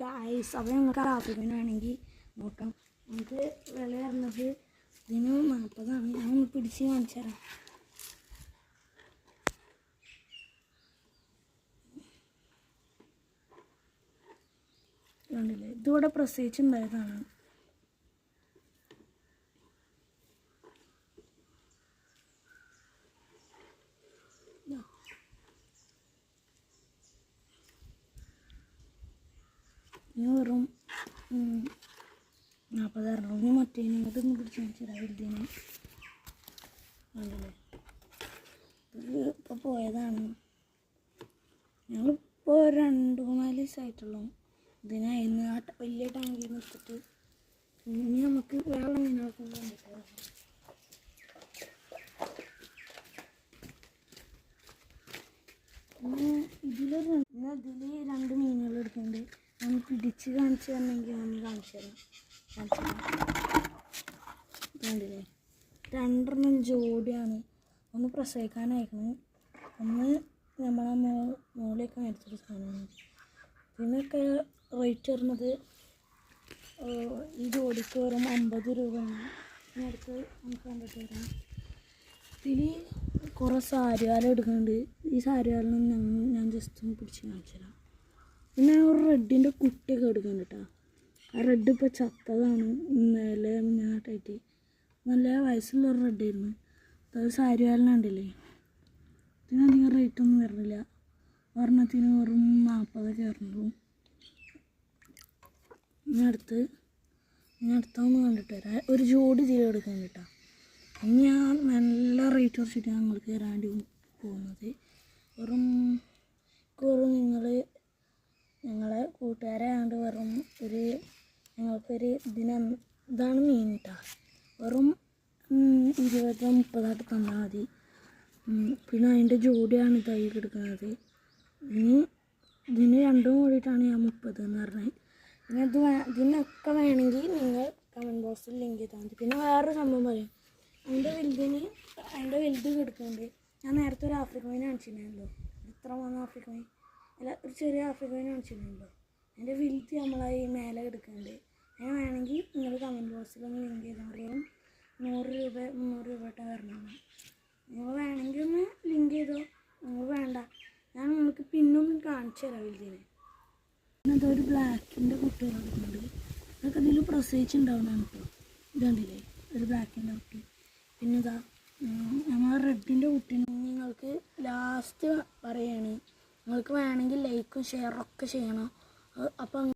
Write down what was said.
Guys, അപ്പോൾ നമുക്ക് African വേണമെങ്കിൽ നോക്കാം. നമുക്ക് വില വരുന്നത് ഇതിന് 40. ഞാൻ ഒന്ന് പിടിച്ച് കാണിച്ചു തരാം. കണ്ടില്ലേ, ഇതിവിടെ പ്രസവിച്ചുണ്ടായതാണ്. ഇനി വെറും 40. ഇനി മറ്റേനെ ഇങ്ങോട്ടൊന്ന് പിടിച്ച് കാണിച്ചാൽ വലുതിനെ. കണ്ടില്ലേ, ഇത് ഇപ്പോൾ പോയതാണ്. ഞങ്ങളിപ്പോൾ 2-3 ദിവസമായിട്ടുള്ളൂ ഇതിനെ ഇന്ന് വലിയ ടാങ്കിൽ നിന്ന് എടുത്തിട്ട്. ഇനി നമുക്ക് വേറെ മീനുകൾക്ക് കണ്ടിട്ട് ഇതിൽ 2 മീനുകൾ എടുക്കുന്നുണ്ട്. ഒന്ന് പിടിച്ച് കാണിച്ചു തരണമെങ്കിൽ ഒന്ന് കാണിച്ചു തരാം. കണ്ടില്ലേ, 2 ജോഡിയാണ്. ഒന്ന് പ്രസവിക്കാനായിരിക്കണം, ഒന്ന് നമ്മളെ മോളിയൊക്കെ മേടിച്ചൊരു സാധനമാണ്. ഇതിനൊക്കെ റേറ്റ് വരുന്നത് ഈ ജോഡിക്ക് വെറും 50 രൂപയാണ്. ഇനി അടുത്ത് നമുക്ക് കണ്ടിട്ട് വരാം. ഇതിൽ കുറേ സാരിവാല എടുക്കുന്നുണ്ട്. ഈ സാരിവാലിന് ഞാൻ ജസ്റ്റ് ഒന്ന് പിടിച്ച് കാണിച്ചു തരാം. പിന്നെ ഒരു റെഡിൻ്റെ കുട്ടിയൊക്കെ എടുക്കുന്നുണ്ട് കേട്ടോ. ആ റെഡ് ഇപ്പോൾ ചത്തതാണ്. ഇന്നലെ മുന്നാട്ടായിട്ട് നല്ല വയസ്സുള്ളൊരു റെഡായിരുന്നു. അത് സാരിവാലിനുണ്ടല്ലേ. ഇതിനധികം റേറ്റൊന്നും വരുന്നില്ല. ഒരെണ്ണത്തിന് വെറും 40 വരുന്നുള്ളൂ. ഇനി അടുത്തൊന്ന് കണ്ടിട്ട് വരാം. ഒരു ജോഡി ഇതിൽ എടുക്കുന്നുണ്ട് കേട്ടോ. ഇനി ഞാൻ നല്ല റേറ്റ് കുറച്ചിട്ട് ഞങ്ങൾക്ക് തരാണ്ടി പോകുന്നത്. വെറും ഞങ്ങളെ കൂട്ടുകാരായതുകൊണ്ട് വെറും ഞങ്ങൾക്കൊരു ഇതാണ് മീൻ കേട്ടോ. വെറും 20-30 തന്നാൽ മതി. പിന്നെ അതിൻ്റെ ജോഡിയാണ് തൈ എടുക്കുന്നത്. ഇതിന് 2 കൂടിയിട്ടാണ് ഞാൻ 30 എന്ന് പറഞ്ഞത്. പിന്നെ ഇതിനൊക്കെ വേണമെങ്കിൽ നിങ്ങൾ കമൻറ്റ് ബോക്സിൽ ലിങ്ക് ചെയ്താൽ മതി. പിന്നെ വേറൊരു സംഭവം പറയാം. അതിൻ്റെ വലുത് കിടക്കുന്നുണ്ട്. ഞാൻ നേരത്തെ ഒരു ആഫ്രിക്കൻ മീൻ കാണിച്ചിട്ടുണ്ടായിരുന്നല്ലോ. ഇത്ര വന്ന ആഫ്രിക്കൻ മീൻ അല്ല, ഒരു ചെറിയ ആഫ്രിക്കൻ മീൻ കാണിച്ചിട്ടുണ്ടായിരുന്നല്ലോ. അതിൻ്റെ വലുത് നമ്മളായി മേലെ കിടക്കുന്നുണ്ട്. അതിന് വേണമെങ്കിൽ നിങ്ങൾ കമൻറ്റ് ബോക്സിലൊന്ന് ലിങ്ക് ചെയ്താൽ മതി. 100 രൂപ 300 രൂപ വരണമാണ്. നിങ്ങൾ വേണമെങ്കിൽ ഒന്ന് ലിങ്ക് ചെയ്തോ. നിങ്ങൾ വേണ്ട, ഞാൻ നിങ്ങൾക്ക് പിന്നൊന്നും കാണിച്ചു തരാം വലുതിനെ. പിന്നെ അതൊരു ബ്ലാക്കിൻ്റെ കുട്ടികൾ എടുക്കുന്നുണ്ട്. അതൊക്കെ ഇതിൽ പ്രസവിച്ചുണ്ടാവുന്നതാണ് കേട്ടോ. ഇതുണ്ടല്ലേ, ഒരു ബ്ലാക്കിൻ്റെ കുട്ടി. പിന്നെ ഇതാ ഞങ്ങൾ റെഡിൻ്റെ കുട്ടീനെ നിങ്ങൾക്ക് ലാസ്റ്റ് പറയുകയാണ്. നിങ്ങൾക്ക് വേണമെങ്കിൽ ലൈക്കും ഷെയറൊക്കെ ചെയ്യണം. അപ്പം